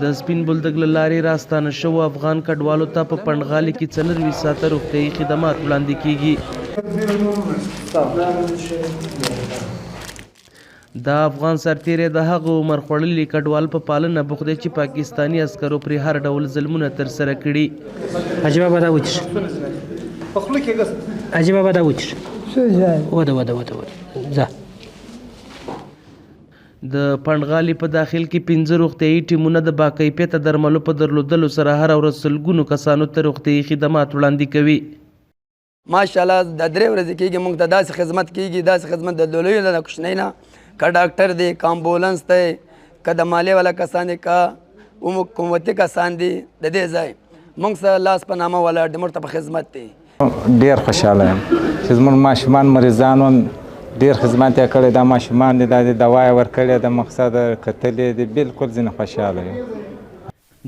د سپین بولدک له لارې راستانه شوو افغان کډوالو ته په پنډغالي کې 24 ساعته روغتیایي خدمات وړاندې کیږي. دا افغان سرتیری د هغه عمر خوړلي کډوال په پالنه بوخت دی چې پاکستاني عسکرو پرې هر ډول ظلمونه ترسره کړي. حاجي بابا دا وچ حاجي بابا دا وچ وده ځه. د پنډغالي په داخل کې 15 روغتیایي ټیمونه د باکیفیته درملو په درلودلو سره هر ورځ سلګونو کسانو ته روغتیایي خدمات وړاندې کوي. ماشاءالله د 3 ورځې کېږي موږ ته داسې خدمت کېږي، داسې خدمت د لویو نه د کوچنۍ نه که ډاکټر دی که امبولانس دی که د مالیې والا کسان دي که حکومتي کسان دي د دې ځای موږ سره لاس په نامه ولاړ دي، موږ ته په خدمت دی. ډېر خوشحاله یم چې زموږ ماشومان مریضانو ډېر خدمت یې کړی. دا ماشومان دي دا دوا یې ورکړې ده، مقصد کتلې دي، بالکل ځینې خوشحاله یم.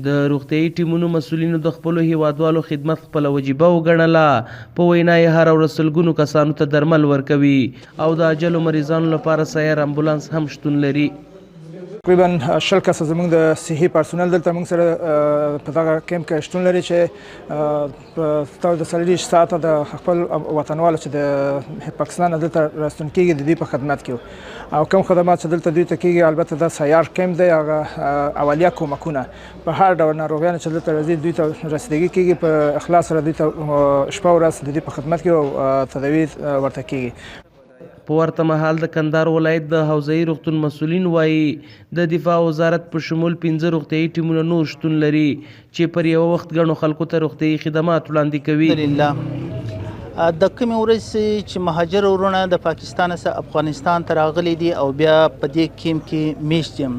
د روغتیایي ټیمونو مسؤلینو د خپلو هیوادوالو خدمت خپله وجیبه وګڼله. په وینا یې هره ورځ سلګونو کسانو ته درمل ورکوي او د عاجلو مریضانو لپاره سیار امبولانس هم شتون لري. تقریبا 20 کسه زموږ د صحي پرسونل دلته موږ سره په دغه کیمپ کې شتون لري چې په د 24 ساعته د خپل وطنوالو چې د پاکستان دلته راستون کېږي د دوی په خدمت کې او کوم خدمات چې دلته دوی ته کېږي البته دا سیار کیمپ دی، هغه اولیه کومکونه په هر ډول ناروغیانو چې دلته راځي دوی ته رسیدګي کېږي، په اخلاص سره دوی ته شپه ورځ د دوی په خدمت کې او تداوی ورته کېږي. په ورته مهال د کندهار ولایت د حوزه‌ایي روغتون مسؤلین وایي د دفاع وزارت په شمول 15 روغتیایي ټیمونه نور شتون لري چې پر یو وخت ګڼو خلکو ته روغتیایي خدمات وړاندې کوي. د کومې ورځې چې مهاجر وروڼه د پاکستان څخه افغانستان ته راغلي دي او بیا په دې کیمپ کې میشت یم،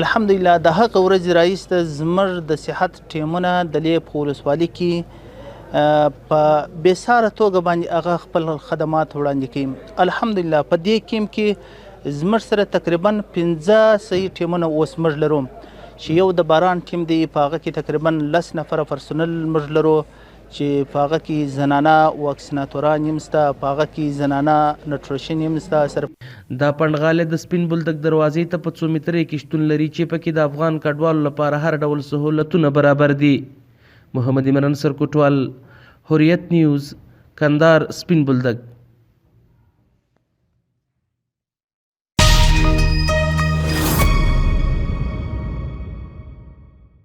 الحمدلله د هغه ورځې راهیسته زموږ د صحت ټیمونه د لیب ولسوالۍ کې په بېساره توګه باندې هغه خپل خدمات وړاندې کوي. الحمدلله په دې کیمپ کې زموږ سره تقریبا 15 صحي ټیمونه اوس موږ لرو چې یو د باران ټیم دی، په هغه کې تقریبا 10 نفره پرسونل موږ لرو چې په هغه کې زنانه واکسیناتوران یم سته، په هغه کې زنانه نوټریشن یم سته. دا پنډغالی د سپین بولدک دروازې ته په 2 مترۍ کې شتون لري چې پکې د افغان کډوالو لپاره هر ډول سهولتونه برابر دي. محمد عمران سرکوټوال، حریت نیوز، کندهار، سپین بولدک.